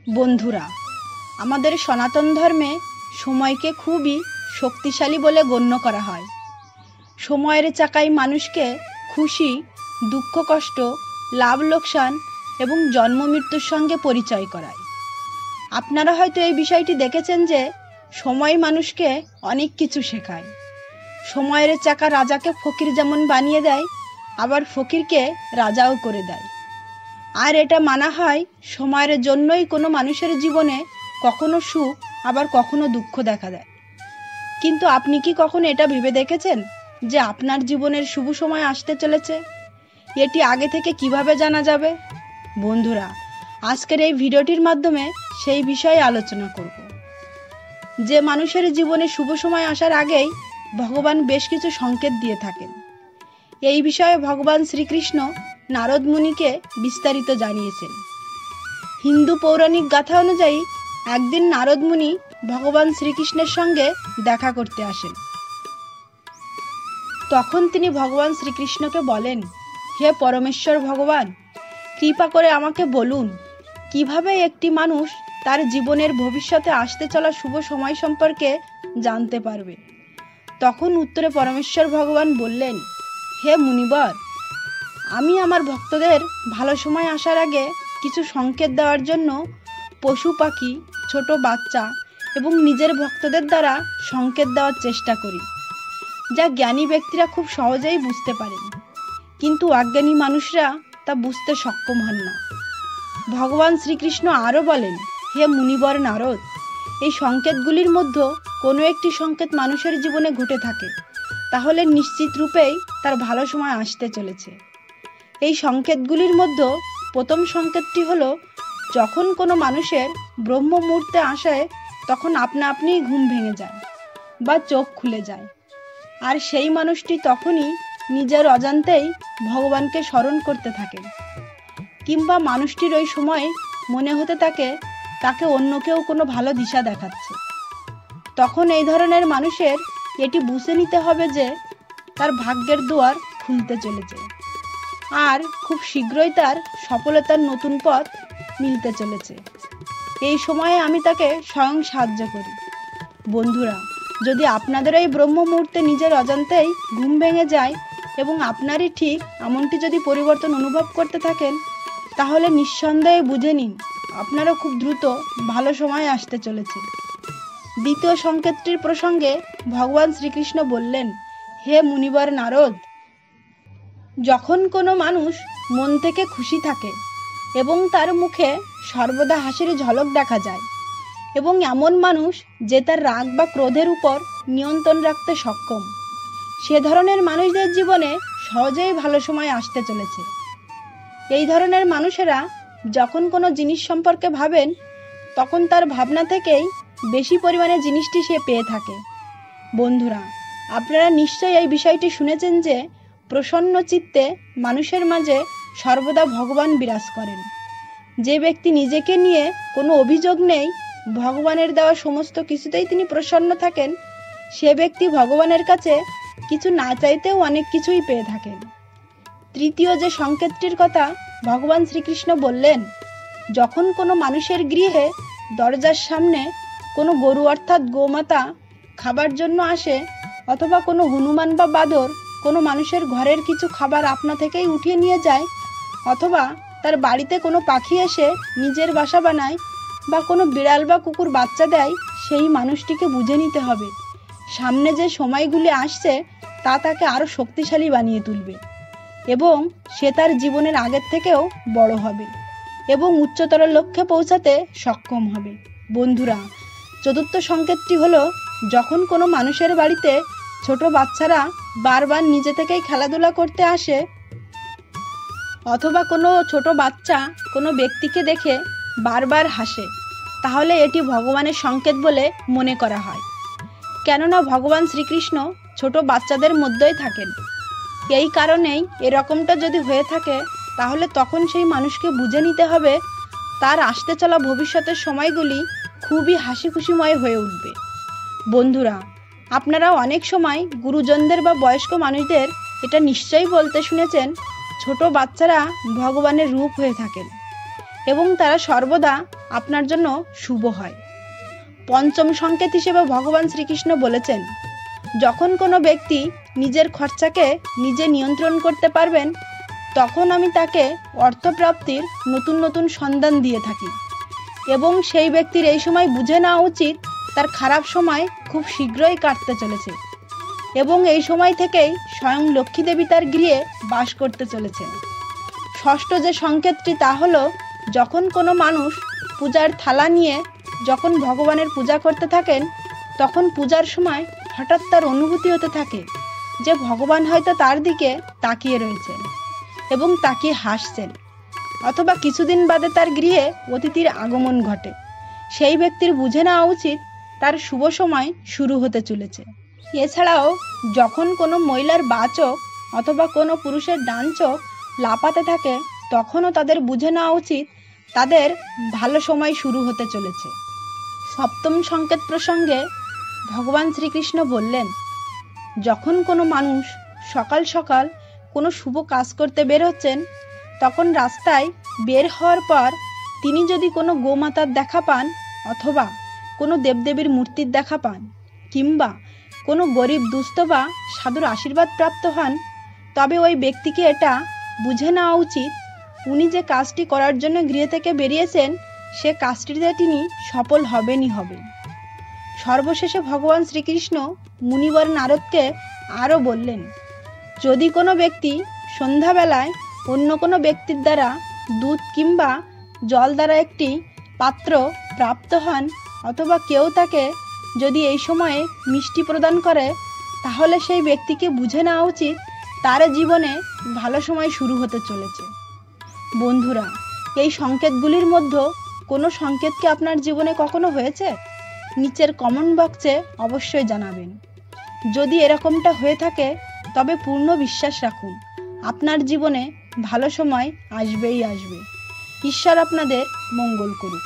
বন্ধুরা, আমাদের সনাতন ধর্মে সময়কে খুবই শক্তিশালী বলে গণ্য করা হয়। সময়ের চাকাই মানুষকে খুশি, দুঃখ, কষ্ট, লাভ লোকসান এবং জন্ম মৃত্যুর সঙ্গে পরিচয় করায়। আপনারা হয়তো এই বিষয়টি দেখেছেন যে সময় মানুষকে অনেক কিছু শেখায়। সময়ের চাকা রাজাকে ফকির যেমন বানিয়ে দেয়, আবার ফকিরকে রাজাও করে দেয়। আর এটা মানা হয় সময়ের জন্যই কোনো মানুষের জীবনে কখনো সুখ আবার কখনো দুঃখ দেখা দেয়। কিন্তু আপনি কি কখনো এটা ভেবে দেখেছেন যে আপনার জীবনের শুভ সময় আসতে চলেছে? এটি আগে থেকে কিভাবে জানা যাবে? বন্ধুরা, আজকের এই ভিডিওটির মাধ্যমে সেই বিষয়ে আলোচনা করব। যে মানুষের জীবনে শুভ সময় আসার আগেই ভগবান বেশ কিছু সংকেত দিয়ে থাকেন। এই বিষয়ে ভগবান শ্রীকৃষ্ণ নারদ মুনিকে বিস্তারিত জানিয়েছেন। হিন্দু পৌরাণিক গাথা অনুযায়ী একদিন নারদ মুনি ভগবান শ্রীকৃষ্ণের সঙ্গে দেখা করতে আসেন। তখন তিনি ভগবান শ্রীকৃষ্ণকে বলেন, হে পরমেশ্বর ভগবান, কৃপা করে আমাকে বলুন কিভাবে একটি মানুষ তার জীবনের ভবিষ্যতে আসতে চলা শুভ সময় সম্পর্কে জানতে পারবে। তখন উত্তরে পরমেশ্বর ভগবান বললেন, হে মুনিবর, আমি আমার ভক্তদের ভালো সময় আসার আগে কিছু সংকেত দেওয়ার জন্য পশু পাখি, ছোট বাচ্চা এবং নিজের ভক্তদের দ্বারা সংকেত দেওয়ার চেষ্টা করি, যা জ্ঞানী ব্যক্তিরা খুব সহজেই বুঝতে পারেন, কিন্তু অজ্ঞানী মানুষরা তা বুঝতে সক্ষম হন না। ভগবান শ্রীকৃষ্ণ আরও বলেন, হে মুনিবর নারদ, এই সংকেতগুলির মধ্যে কোনো একটি সংকেত মানুষের জীবনে ঘটে থাকে, তাহলে নিশ্চিত রূপেই তার ভালো সময় আসতে চলেছে। এই সংকেতগুলির মধ্যে প্রথম সংকেতটি হলো, যখন কোনো মানুষের ব্রহ্ম মুহূর্তে আসে তখন আপনা আপনিই ঘুম ভেঙে যায় বা চোখ খুলে যায়, আর সেই মানুষটি তখনই নিজের অজান্তেই ভগবানকে স্মরণ করতে থাকেন, কিংবা মানুষটির ওই সময় মনে হতে থাকে তাকে অন্য কেউ কোনো ভালো দিশা দেখাচ্ছে। তখন এই ধরনের মানুষের এটি বুঝে নিতে হবে যে তার ভাগ্যের দুয়ার খুলতে চলেছে, আর খুব শীঘ্রই তার সফলতার নতুন পথ মিলতে চলেছে। এই সময়ে আমি তাকে স্বয়ং সাহায্য করি। বন্ধুরা, যদি আপনাদের এই ব্রহ্ম মুহূর্তে নিজের অজান্তেই ঘুম ভেঙে যায় এবং আপনারই ঠিক এমনটি যদি পরিবর্তন অনুভব করতে থাকেন, তাহলে নিঃসন্দেহে বুঝে নিন আপনারও খুব দ্রুত ভালো সময় আসতে চলেছে। দ্বিতীয় সংকেতটির প্রসঙ্গে ভগবান শ্রীকৃষ্ণ বললেন, হে মুনিবর নারদ, যখন কোনো মানুষ মন থেকে খুশি থাকে এবং তার মুখে সর্বদা হাসির ঝলক দেখা যায়, এবং এমন মানুষ যে তার রাগ বা ক্রোধের উপর নিয়ন্ত্রণ রাখতে সক্ষম, সে ধরনের মানুষদের জীবনে সহজেই ভালো সময় আসতে চলেছে। এই ধরনের মানুষেরা যখন কোনো জিনিস সম্পর্কে ভাবেন, তখন তার ভাবনা থেকেই বেশি পরিমাণে জিনিসটি সে পেয়ে থাকে। বন্ধুরা, আপনারা নিশ্চয়ই এই বিষয়টি শুনেছেন যে প্রসন্ন চিত্তে মানুষের মাঝে সর্বদা ভগবান বিরাজ করেন। যে ব্যক্তি নিজেকে নিয়ে কোনো অভিযোগ নেই, ভগবানের দেওয়া সমস্ত কিছুতেই তিনি প্রসন্ন থাকেন, সে ব্যক্তি ভগবানের কাছে কিছু না চাইতেও অনেক কিছুই পেয়ে থাকেন। তৃতীয় যে সংকেতটির কথা ভগবান শ্রীকৃষ্ণ বললেন, যখন কোনো মানুষের গৃহে দরজার সামনে কোনো গরু অর্থাৎ গোমাতা খাবার জন্য আসে, অথবা কোনো হনুমান বা বাদর কোনো মানুষের ঘরের কিছু খাবার আপনা থেকেই উঠিয়ে নিয়ে যায়, অথবা তার বাড়িতে কোনো পাখি এসে নিজের বাসা বানায়, বা কোনো বিড়াল বা কুকুর বাচ্চা দেয়, সেই মানুষটিকে বুঝে নিতে হবে সামনে যে সময়গুলি আসছে তা তাকে আরও শক্তিশালী বানিয়ে তুলবে, এবং সে তার জীবনের আগের থেকেও বড় হবে এবং উচ্চতর লক্ষ্যে পৌঁছাতে সক্ষম হবে। বন্ধুরা, চতুর্থ সংকেতটি হলো, যখন কোনো মানুষের বাড়িতে ছোট বাচ্চারা বারবার নিজে থেকেই খেলাধুলা করতে আসে, অথবা কোনো ছোট বাচ্চা কোনো ব্যক্তিকে দেখে বারবার হাসে, তাহলে এটি ভগবানের সংকেত বলে মনে করা হয়। কেননা ভগবান শ্রীকৃষ্ণ ছোট বাচ্চাদের মধ্যেই থাকেন। এই কারণেই এরকমটা যদি হয়ে থাকে, তাহলে তখন সেই মানুষকে বুঝে নিতে হবে তার আসতে চলা ভবিষ্যতের সময়গুলি খুবই হাসি খুশিময় হয়ে উঠবে। বন্ধুরা, আপনারা অনেক সময় গুরুজনদের বা বয়স্ক মানুষদের এটা নিশ্চয়ই বলতে শুনেছেন, ছোট বাচ্চারা ভগবানের রূপ হয়ে থাকেন। এবং তারা সর্বদা আপনার জন্য শুভ হয়। পঞ্চম সংকেত হিসেবে ভগবান শ্রীকৃষ্ণ বলেছেন, যখন কোনো ব্যক্তি নিজের খরচাকে নিজে নিয়ন্ত্রণ করতে পারবেন, তখন আমি তাকে অর্থপ্রাপ্তির নতুন নতুন সন্ধান দিয়ে থাকি এবং সেই ব্যক্তির এই সময় বুঝে নেওয়া উচিত তার খারাপ সময় খুব শীঘ্রই কাটতে চলেছে এবং এই সময় থেকেই স্বয়ং লক্ষ্মী দেবী তার গৃহে বাস করতে চলেছেন। ষষ্ঠ যে সংকেতটি তা হলো, যখন কোনো মানুষ পূজার থালা নিয়ে যখন ভগবানের পূজা করতে থাকেন, তখন পূজার সময় হঠাৎ তার অনুভূতি হতে থাকে যে ভগবান হয়তো তার দিকে তাকিয়ে রয়েছেন এবং তাকিয়ে হাসছেন, অথবা কিছুদিন বাদে তার গৃহে অতিথির আগমন ঘটে। সেই ব্যক্তির বুঝে নেওয়া উচিত তার শুভ সময় শুরু হতে চলেছে। এছাড়াও যখন কোনো মহিলার বাঁ চোখ অথবা কোনো পুরুষের ডান চোখ লাফাতে থাকে, তখনও তাদের বুঝে নেওয়া উচিত তাদের ভালো সময় শুরু হতে চলেছে। সপ্তম সংকেত প্রসঙ্গে ভগবান শ্রীকৃষ্ণ বললেন, যখন কোনো মানুষ সকাল সকাল কোনো শুভ কাজ করতে বের হচ্ছেন, তখন রাস্তায় বের হওয়ার পর তিনি যদি কোনো গোমাতার দেখা পান অথবা কোনো দেবদেবীর মূর্তির দেখা পান কিংবা কোনো গরিব দুস্থ বা সাধুর আশীর্বাদ প্রাপ্ত হন, তবে ওই ব্যক্তিকে এটা বুঝে নেওয়া উচিত উনি যে কাজটি করার জন্য গৃহ থেকে বেরিয়েছেন সে কাজটিতে তিনি সফল হবেনই হবেন। সর্বশেষে ভগবান শ্রীকৃষ্ণ মুনিবর নারদকে আরও বললেন, যদি কোনো ব্যক্তি সন্ধ্যাবেলায় অন্য কোনো ব্যক্তির দ্বারা দুধ কিংবা জল দ্বারা একটি পাত্র প্রাপ্ত হন অথবা কেউ তাকে যদি এই সময়ে মিষ্টি প্রদান করে, তাহলে সেই ব্যক্তিকে বুঝে নেওয়া উচিত তার জীবনে ভালো সময় শুরু হতে চলেছে। বন্ধুরা, এই সংকেতগুলির মধ্যে কোনো সংকেত কি আপনার জীবনে কখনো হয়েছে? নিচের কমেন্ট বক্সে অবশ্যই জানাবেন। যদি এরকমটা হয়ে থাকে তবে পূর্ণ বিশ্বাস রাখুন আপনার জীবনে ভালো সময় আসবেই আসবে। ঈশ্বর আপনাদের মঙ্গল করুক।